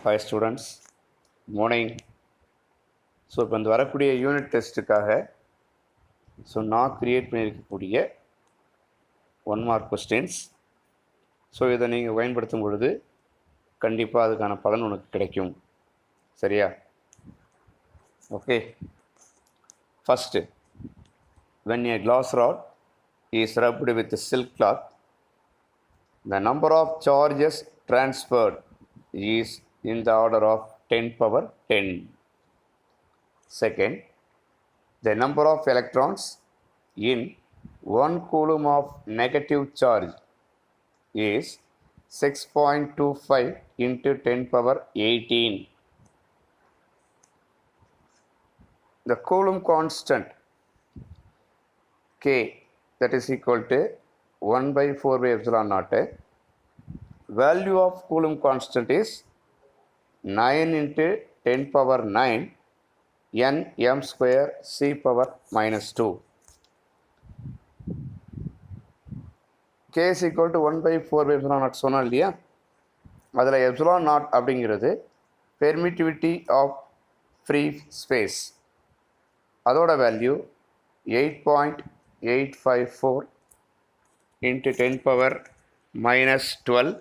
Hi students, morning. So இப்போ இந்த வரக்கூடிய யூனிட் டெஸ்ட்டுக்காக நான் க்ரியேட் பண்ணியிருக்கக்கூடிய 1 மார்க் கொஸ்டின்ஸ். ஸோ இதை நீங்கள் பயன்படுத்தும் பொழுது கண்டிப்பாக அதுக்கான பலன் உனக்கு கிடைக்கும். சரியா? Okay. First, when a glass rod is rubbed with silk cloth, the number of charges transferred is in the order of 10 power 10. Second, the number of electrons in 1 coulomb of negative charge is 6.25 into 10 power 18. The Coulomb constant K, that is equal to 1 by 4 by epsilon naught. Value of Coulomb constant is 9 into 10 power 9 n m square c power minus 2. K is equal to 1 by 4 by epsilon naught சொன்னோம் இல்லையா? அதில் epsilon naught அப்படிங்கிறது permittivity of free space. அதோட value 8.854 into 10 power minus 12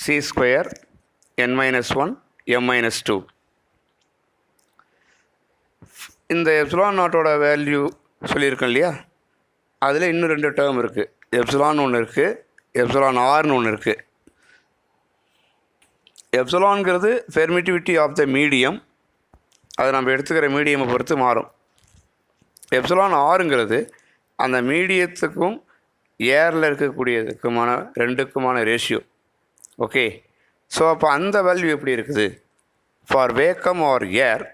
c square n minus 1 m minus 2. இந்த epsilon நாட்டோட value சொல்லியிருக்கேன் இல்லையா? அதில் இன்னும் 2 டேர்ம் இருக்குது. எப்சிலான் ஒன்று இருக்குது, எப்சிலான் ஆர்னு ஒன்று இருக்குது. எப்சிலான்ங்கிறது பெர்மிட்டிவிட்டி ஆஃப் த மீடியம், அதை நம்ம எடுத்துக்கிற மீடியமை பொறுத்து மாறும். எப்சிலான் ஆறுங்கிறது அந்த மீடியத்துக்கும் ஏரில் இருக்கக்கூடியதுக்குமான ரெண்டுக்குமான ரேஷியோ. ஓகே. ஸோ அப்போ அந்த வேல்யூ எப்படி இருக்குது? For vacuum or air,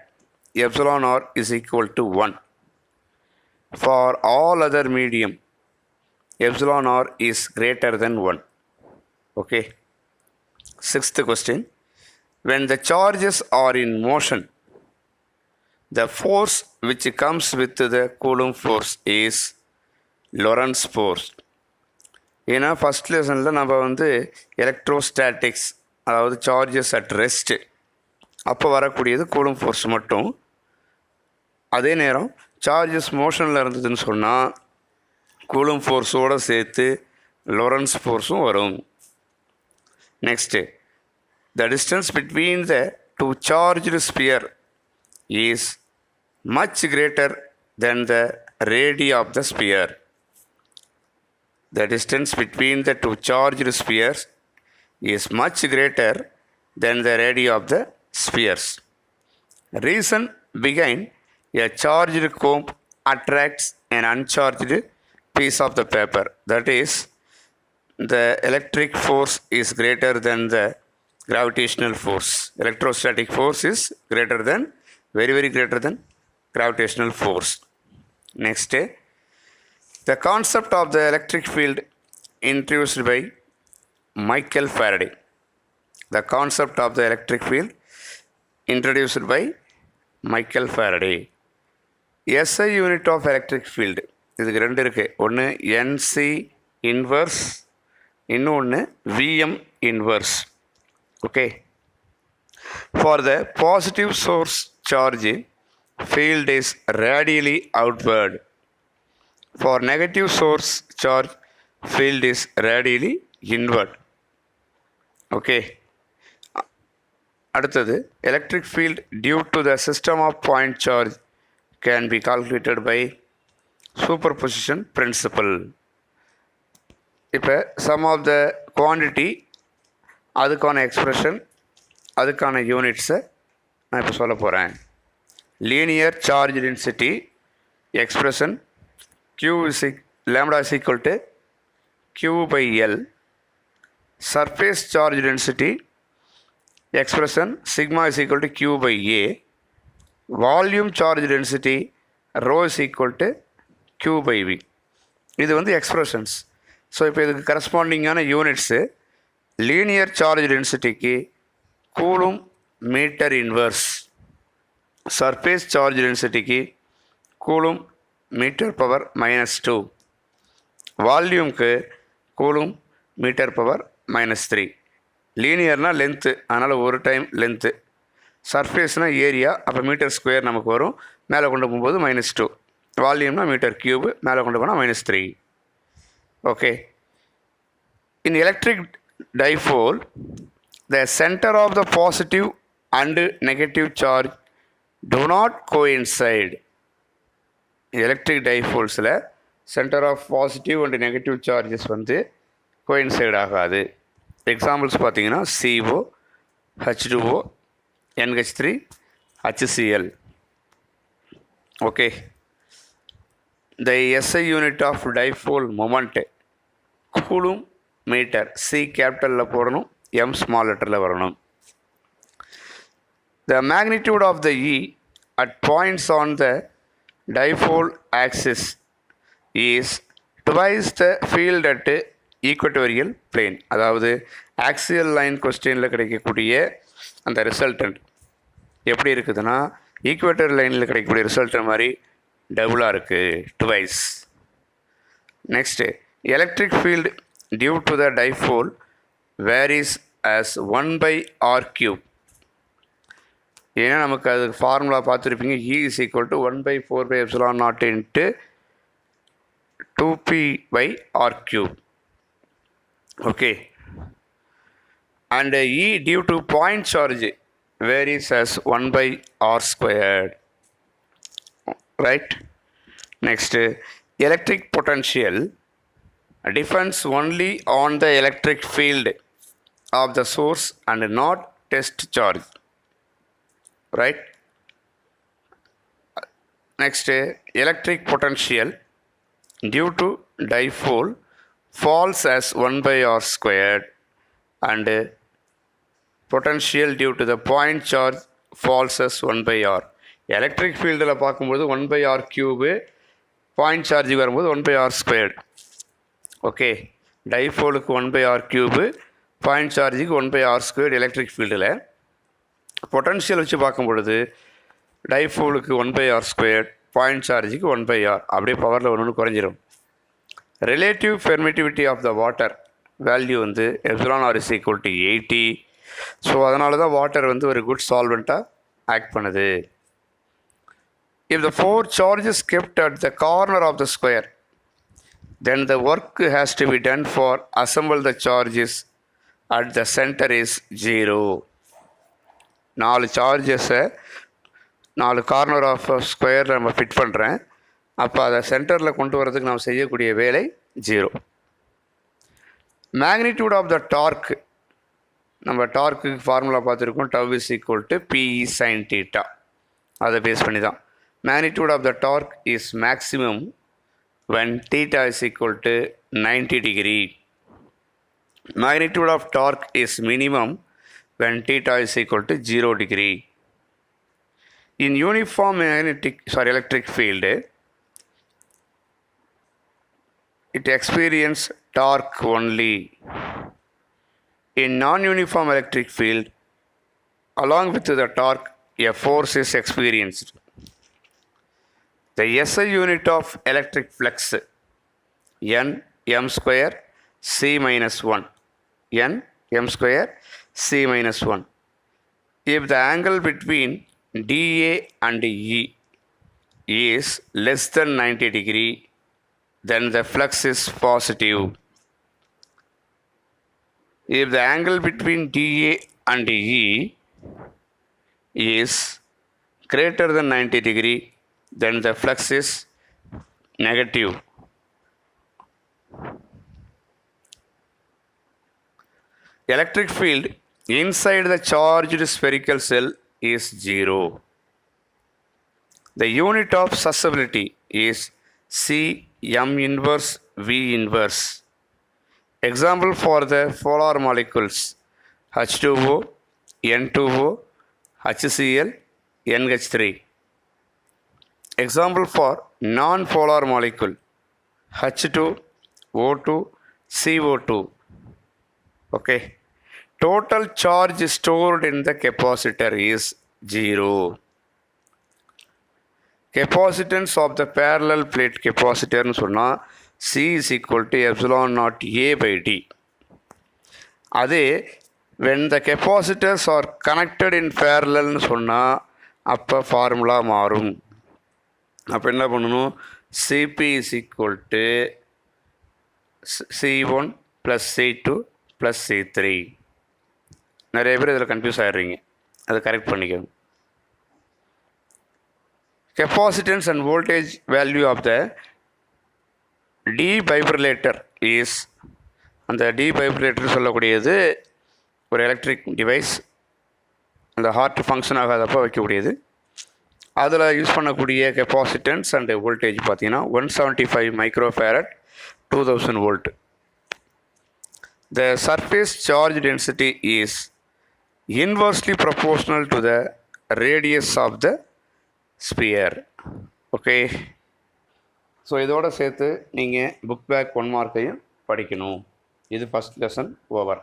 epsilon r is equal to 1. For all other medium, epsilon r is greater than 1. Okay. Sixth question. When the charges are in motion, the force which comes with the Coulomb force is Lorentz force. ஏன்னா first லெசனில் நம்ம electrostatics, அதாவது charges at rest, அப்போ வரக்கூடியது coulomb force மட்டும். அதே நேரம் charges மோஷனில் இருந்ததுன்னு சொன்னால் கூலும் ஃபோர்ஸோடு சேர்த்து லொரன்ஸ் ஃபோர்ஸும் வரும். Next, the distance between the two charged sphere is much greater than the radii of the sphere. The distance between the two charged spheres is much greater than the radii of the spheres. Reason behind a charged comb attracts an uncharged piece of the paper. That is, the electric force is greater than the gravitational force. Electrostatic force is greater than, very greater than gravitational force. Next, the concept of the electric field introduced by Michael Faraday. The concept of the electric field introduced by Michael Faraday. SI unit of electric field, இதுக்கு 2 இருக்குது. ஒன்று NC inverse, இன்னொன்று VM inverse. Okay. For the positive source charge, field is radially outward. For negative source charge, field is radially inward. ஓகே. அடுத்தது, electric field due to the system of point charge can be calculated by superposition principle. இப்போ sum of the quantity, அதுக்கான expression, அதுக்கான யூனிட்ஸை நான் இப்போ சொல்ல போகிறேன். Linear charge density expression lambda is equal to Q by L. Surface charge density expression sigma is equal to Q by A. Volume charge density rho is equal to Q by V. இது expressions. So இப்போ இதுக்கு கரஸ்பாண்டிங்கான units, linear charge டென்சிட்டிக்கு coulomb metre inverse, surface charge டென்சிட்டிக்கு coulomb metre power -2, வால்யூம்க்கு coulomb metre power -3. லீனியர்னா length, அதனால் ஒரு டைம் லென்த்து. சர்ஃபேஸ்னால் ஏரியா, அப்போ மீட்டர் ஸ்கொயர் நமக்கு வரும். மேலே கொண்டு போகும்போது -2. வால்யூம்னா மீட்டர் க்யூப், மேலே கொண்டு போனால் -3. Okay. In electric dipole the center of the positive and negative charge do not coincide. Electric டைபோல்ஸில் centre of positive and negative charges வந்து கோயின்சைட் ஆகாது. எக்ஸாம்பிள்ஸ் பார்த்தீங்கன்னா CO, H2O, NH3, HCl. Okay. The SI unit of dipole moment coulomb metre. C கேபிட்டலில் போடணும், M small லெட்டரில் வரணும். The magnitude of the E at points on the dipole axis is twice the field at equatorial plane. அதாவது axial line கொஸ்டினில் கிடைக்கக்கூடிய அந்த resultant எப்படி இருக்குதுன்னா, ஈக்குவேட்டர் லைனில் கிடைக்கக்கூடிய ரிசல்ட் மாதிரி டபுளாக இருக்குது, twice. Next, electric field due to the dipole varies as 1/r³. ஏன்னா நமக்கு அது ஃபார்முலா பார்த்துருப்பீங்க. E is equal to 1/4πε0 into 2p/r³. Okay. And E due to point charge varies as 1/r². Right? Next, electric potential depends only on the electric field of the source and not test charge. Right? Next, electric potential due to dipole falls as 1/r² and potential due to the point charge falls as 1/r. Electric ஃபீல்டில் பார்க்கும்போது 1/r³, point சார்ஜுக்கு வரும்போது 1/r². Okay. டைபோலுக்கு 1/r³, point சார்ஜுக்கு 1/r². Electric ஃபீல்டில் potential வச்சு பார்க்கும் பொழுது டைபோலுக்கு 1/r², பாயிண்ட் சார்ஜுக்கு 1/r. அப்படியே பவரில் ஒன்று குறைஞ்சிரும். Relative permittivity of the water value வந்து εr is equal to 80. So அதனால தான் வாட்டர் வந்து ஒரு குட் சால்வெண்ட்டாக ஆக்ட் பண்ணுது. If the four charges kept at the corner of the square, then the work has to be done for assemble the charges at the center is 0. 4 சார்ஜஸை 4 corner of ஸ்கொயரில் நம்ம fit பண்ணுறேன். அப்போ அதை சென்டரில் கொண்டு வரதுக்கு நாம் செய்யக்கூடிய வேலை 0. மேக்னிடியூட் ஆஃப் த டார்க், நம்ம டார்க்குக்கு ஃபார்முலா பார்த்துருக்கோம். τ is equal to PE sin θ. அதை பேஸ் பண்ணி தான். Magnitude of the torque is maximum when theta is equal to 90 degree. Magnitude of torque is minimum when theta is equal to 0 degree. In uniform electric field, it experiences torque only. In non-uniform electric field, along with the torque, a force is experienced. The SI unit of electric flux, N m square C minus 1. N m square C minus 1. If the angle between DA and E is less than 90 degree, then the flux is positive. If the angle between DA and E is greater than 90 degree, then the flux is negative. Electric field inside the charged spherical cell is 0. The unit of susceptibility is C m inverse V inverse. Example for the polar molecules H2O, N2O, HCl, NH3. Example for non-polar molecule H2, O2, CO2. Okay. Total charge stored in the capacitor is 0. Capacitance of the parallel plate capacitor னு சொன்னால் C is equal to epsilon naught A by D. அது when the capacitors are connected in parallelனு சொன்னால் அப்போ formula மாறும். அப்போ என்ன பண்ணணும், CP is equal to C1 + C2 + C3. நிறைய பேர் இதில் கன்ஃபியூஸ் ஆகிடுறீங்க, அதை கரெக்ட் பண்ணிக்கோங்க. Capacitance and voltage value of the defibrillator is, அந்த டீபைப்ரிலேட்டர் சொல்லக்கூடியது ஒரு எலக்ட்ரிக் டிவைஸ், அந்த ஹார்ட் ஃபங்க்ஷன் ஆகாதப்போ வைக்கக்கூடியது. அதில் யூஸ் பண்ணக்கூடிய கெப்பாசிட்டன்ஸ் அண்ட் வோல்டேஜ் பார்த்தீங்கன்னா 175 microfarad 2000 volt. The surface charge density is inversely proportional to the radius of the sphere. Okay, so இதோடு சேர்த்து நீங்கள் புக் பேக் 1 மார்க்கையும் படிக்கணும். இது ஃபஸ்ட் லெசன் ஓவர்.